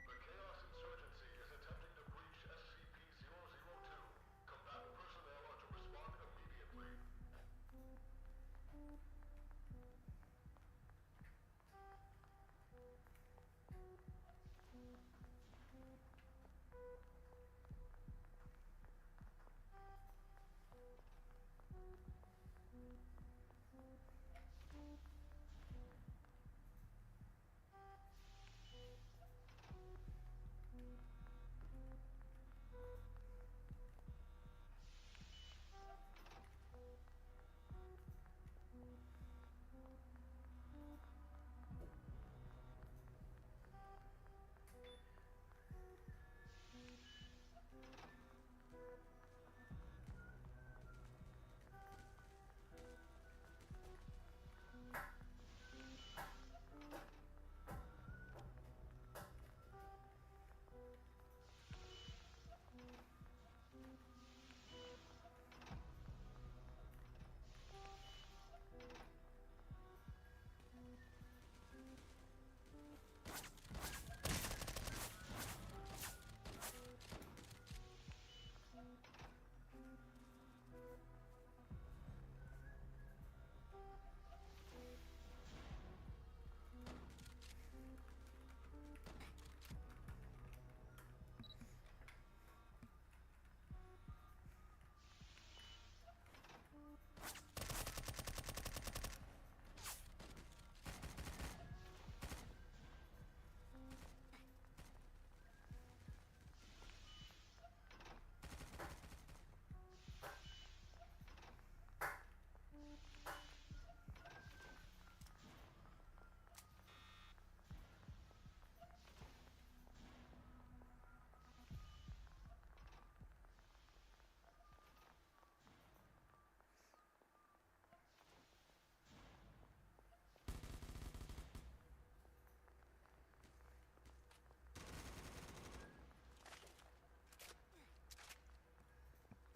The Chaos Insurgency is attempting to breach SCP-002. Combatant personnel are to respond immediately.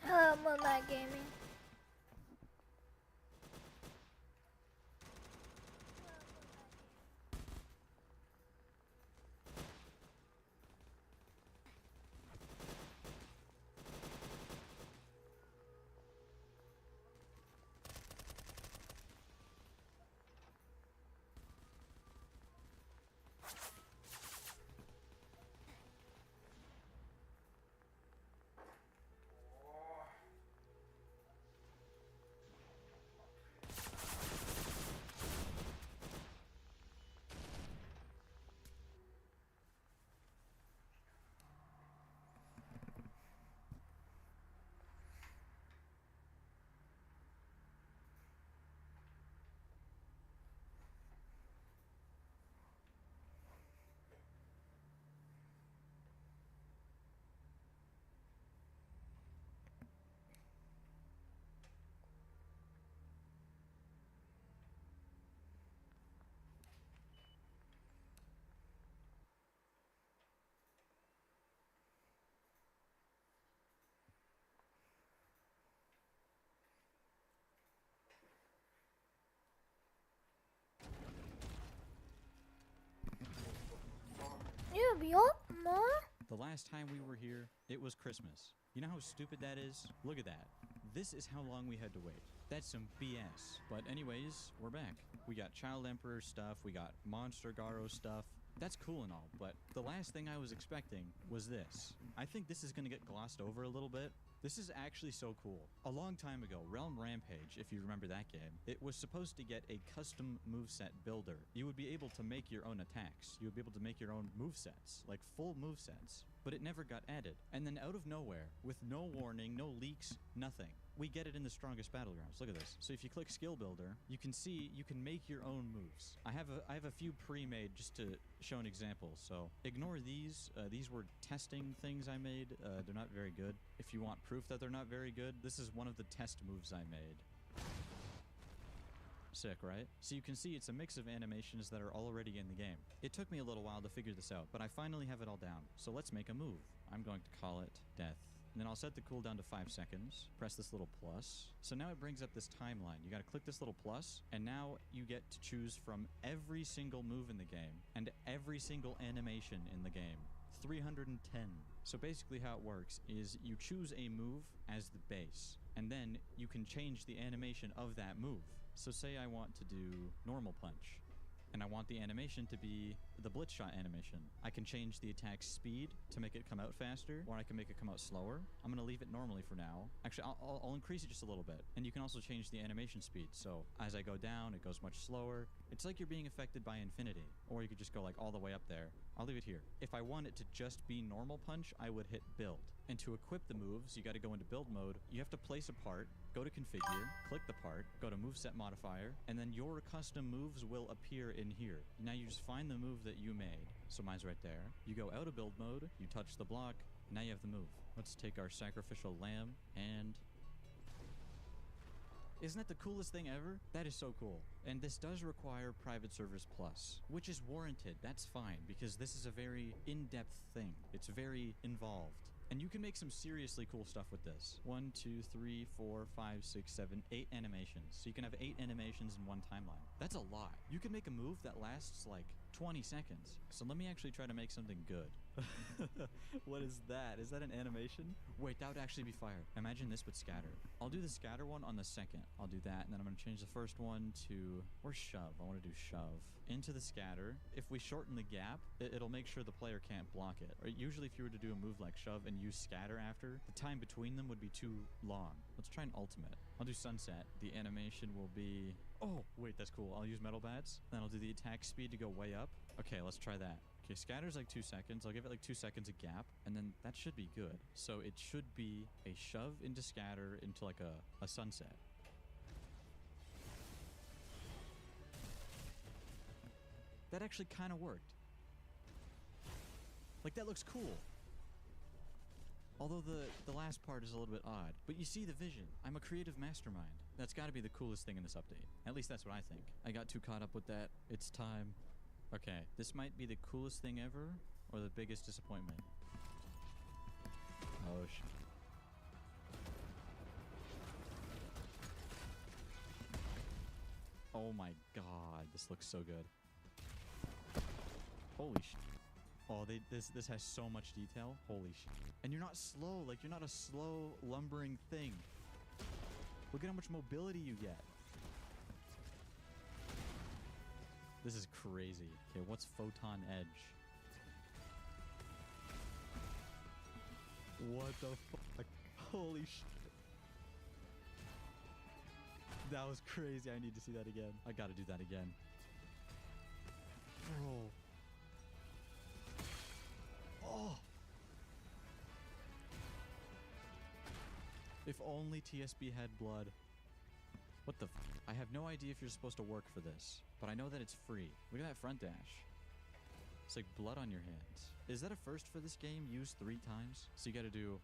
Hello, Moonlight Gaming. Yup, Ma. The last time we were here, it was Christmas. You know how stupid that is? Look at that. This is how long we had to wait. That's some BS. But anyways, we're back. We got Child Emperor stuff, we got Monster Garo stuff. That's cool and all, but the last thing I was expecting was this. I think this is gonna get glossed over a little bit. This is actually so cool. A long time ago, Realm Rampage, if you remember that game, it was supposed to get a custom moveset builder. You would be able to make your own attacks. You would be able to make your own movesets, like full movesets. But it never got added. And then out of nowhere, with no warning, no leaks, nothing, we get it in the strongest battlegrounds. Look at this. So if you click skill builder, you can see you can make your own moves. I have a few pre-made just to show an example. So ignore these. These were testing things I made. They're not very good. If you want proof that they're not very good, this is one of the test moves I made. Sick, right? So you can see it's a mix of animations that are already in the game. It took me a little while to figure this out, but I finally have it all down. So let's make a move. I'm going to call it Death. And then I'll set the cooldown to 5 seconds. Press this little plus. So now it brings up this timeline. You gotta click this little plus, and now you get to choose from every single move in the game and every single animation in the game. 310. So basically how it works is you choose a move as the base, and then you can change the animation of that move. So say I want to do normal punch, and I want the animation to be the blitz shot animation. I can change the attack speed to make it come out faster, or I can make it come out slower. I'm gonna leave it normally for now. Actually, I'll increase it just a little bit. And you can also change the animation speed. So as I go down, it goes much slower. It's like you're being affected by infinity. Or you could just go like all the way up there. I'll leave it here. If I want it to just be normal punch, I would hit build. And to equip the moves, you gotta go into build mode. You have to place a part, go to configure, click the part, go to moveset modifier, and then your custom moves will appear in here. Now you just find the move that you made. So mine's right there. You go out of build mode, you touch the block, now you have the move. Let's take our sacrificial lamb and... Isn't that the coolest thing ever? That is so cool. And this does require Private Servers Plus, which is warranted. That's fine, because this is a very in-depth thing. It's very involved. And you can make some seriously cool stuff with this. 1, 2, 3, 4, 5, 6, 7, 8 animations. So you can have 8 animations in one timeline. That's a lot. You can make a move that lasts like 20 seconds. So let me actually try to make something good. What is that? Is that an animation? Wait, that would actually be fire. Imagine this with scatter. I'll do the scatter one on the second. I'll do that, and then I'm going to change the first one to... or shove. I want to do shove. Into the scatter. If we shorten the gap, it'll make sure the player can't block it. Or usually if you were to do a move like shove and use scatter after, the time between them would be too long. Let's try an ultimate. I'll do sunset. The animation will be... oh, wait, that's cool. I'll use metal bats. Then I'll do the attack speed to go way up. Okay, let's try that. Okay, scatter's like 2 seconds. I'll give it like 2 seconds a gap, and then that should be good. So it should be a shove into scatter into like a sunset. That actually kind of worked. Like, that looks cool. Although the last part is a little bit odd. But you see the vision. I'm a creative mastermind. That's got to be the coolest thing in this update. At least that's what I think. I got too caught up with that. It's time. Okay, this might be the coolest thing ever, or the biggest disappointment. Oh, shit. Oh my god, this looks so good. Holy shit. Oh, this has so much detail. Holy shit. And you're not slow, like you're not a slow, lumbering thing. Look at how much mobility you get. This is crazy. Okay, what's Photon Edge? What the fuck? Holy shit. That was crazy. I need to see that again. I gotta do that again. Bro. Oh. If only TSB had blood. What the f? I have no idea if you're supposed to work for this, but I know that it's free. Look at that front dash. It's like blood on your hands. Is that a first for this game? Used 3 times? So you gotta do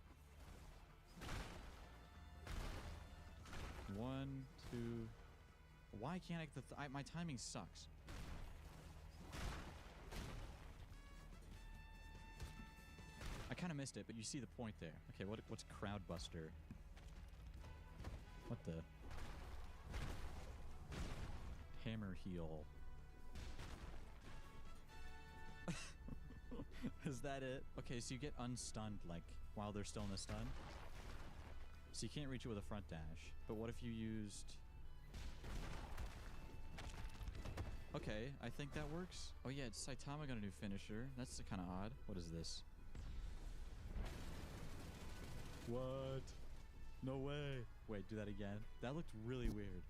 1, 2. Why can't I? My timing sucks. I kind of missed it, but you see the point there. Okay, what's Crowdbuster? What the? Hammer heel. Is that it? Okay, so you get unstunned, like, while they're still in the stun. So you can't reach it with a front dash. But what if you used... Okay, I think that works. Oh yeah, it's Saitama got a new finisher. That's kind of odd. What is this? What? No way. Wait, do that again. That looked really weird.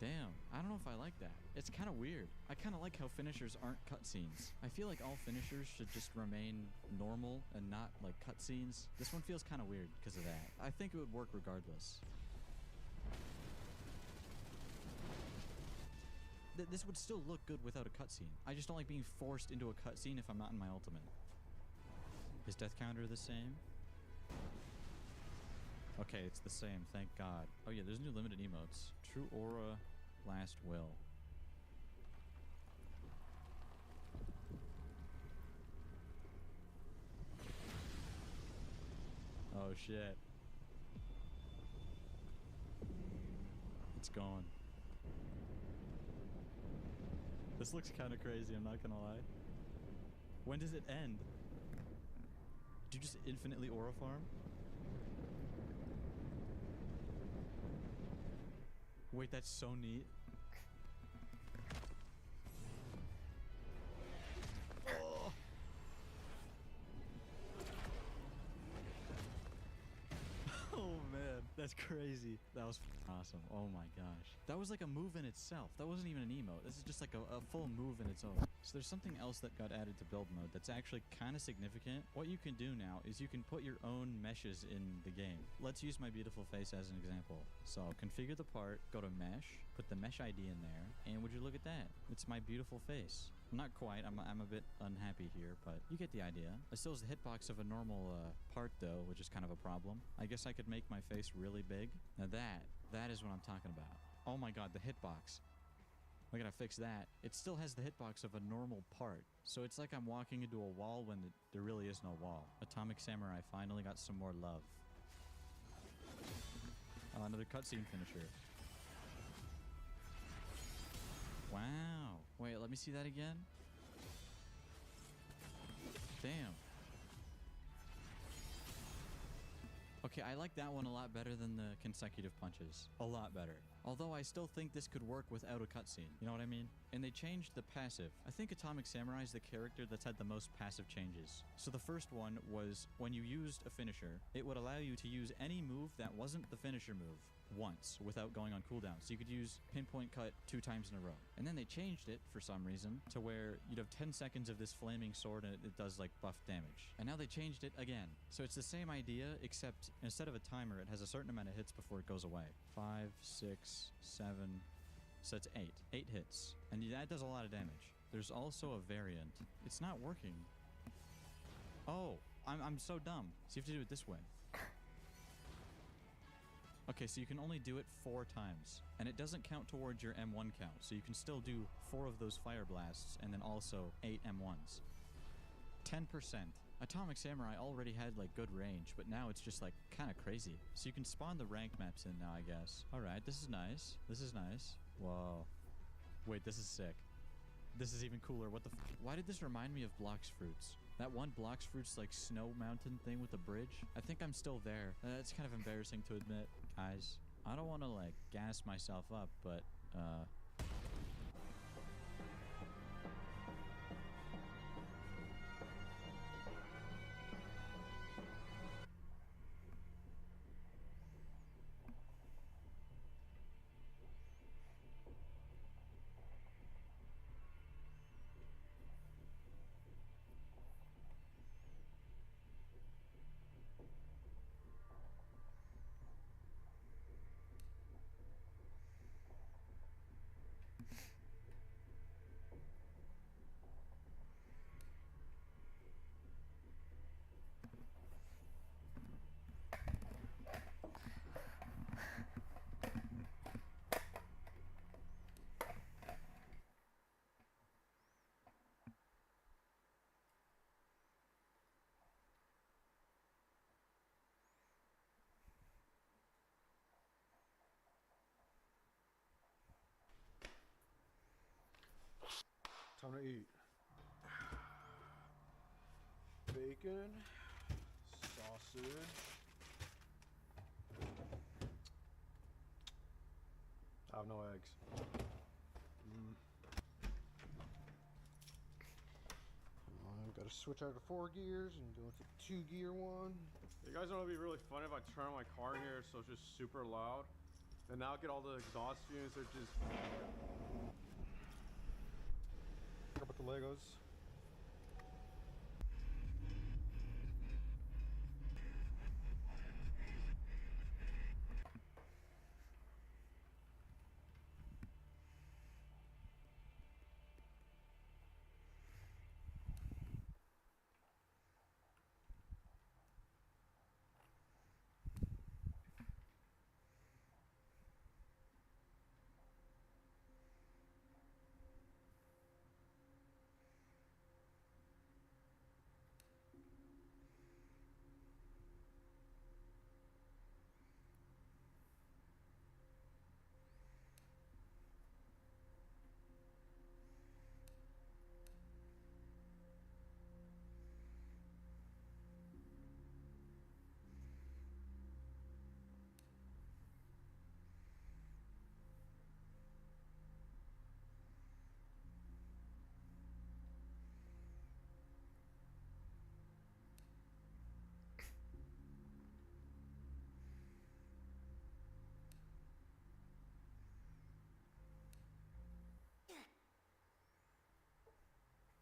Damn, I don't know if I like that. It's kind of weird. I kind of like how finishers aren't cutscenes. I feel like all finishers should just remain normal and not like cutscenes. This one feels kind of weird because of that. I think it would work regardless. This would still look good without a cutscene. I just don't like being forced into a cutscene if I'm not in my ultimate. Is death counter the same? Okay, it's the same, thank God. Oh yeah, there's new limited emotes. True Aura, Last Will. Oh shit. It's gone. This looks kind of crazy, I'm not gonna lie. When does it end? Do you just infinitely aura farm? Wait, that's so neat. Oh. Oh man, that's crazy. That was awesome. Oh my gosh. That was like a move in itself. That wasn't even an emote. This is just like a full move in its own. So there's something else that got added to build mode that's actually kind of significant. What you can do now is you can put your own meshes in the game. Let's use my beautiful face as an example. So configure the part, go to mesh, put the mesh ID in there, and would you look at that? It's my beautiful face. Not quite, I'm a bit unhappy here, but you get the idea. It still has the hitbox of a normal part though, which is kind of a problem. I guess I could make my face really big. Now that is what I'm talking about. Oh my god, the hitbox. I gotta fix that. It still has the hitbox of a normal part. So it's like I'm walking into a wall when there really is no wall. Atomic Samurai finally got some more love. Oh, another cutscene finisher. Wow. Wait, let me see that again. Damn. Okay, I like that one a lot better than the consecutive punches. A lot better. Although I still think this could work without a cutscene. You know what I mean? And they changed the passive. I think Atomic Samurai is the character that's had the most passive changes. So the first one was when you used a finisher, it would allow you to use any move that wasn't the finisher move once without going on cooldown. So you could use pinpoint cut 2 times in a row. And then they changed it for some reason to where you'd have 10 seconds of this flaming sword and it does like buff damage. And now they changed it again. So it's the same idea, except instead of a timer, it has a certain amount of hits before it goes away. 5, 6, 7, so it's 8. 8 hits. And that does a lot of damage. There's also a variant. It's not working. Oh, I'm so dumb. So you have to do it this way. Okay, so you can only do it 4 times, and it doesn't count towards your M1 count, so you can still do 4 of those fire blasts, and then also 8 M1s. 10%. Atomic Samurai already had like good range, but now it's just like kind of crazy. So you can spawn the rank maps in now, I guess. Alright, this is nice. This is nice. Whoa. Wait, this is sick. This is even cooler. What the why did this remind me of Blox Fruits? That one Blox Fruits like snow mountain thing with the bridge? I think I'm still there. That's kind of embarrassing to admit. Guys, I don't want to like gas myself up, but Time to eat. Bacon, sausage. I have no eggs. I've got to switch out of 4 gears and go into 2-gear one. You guys know it'd be really funny if I turn my car in here so it's just super loud. And now get all the exhaust fumes, they're just... How about the Legos?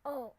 Oh.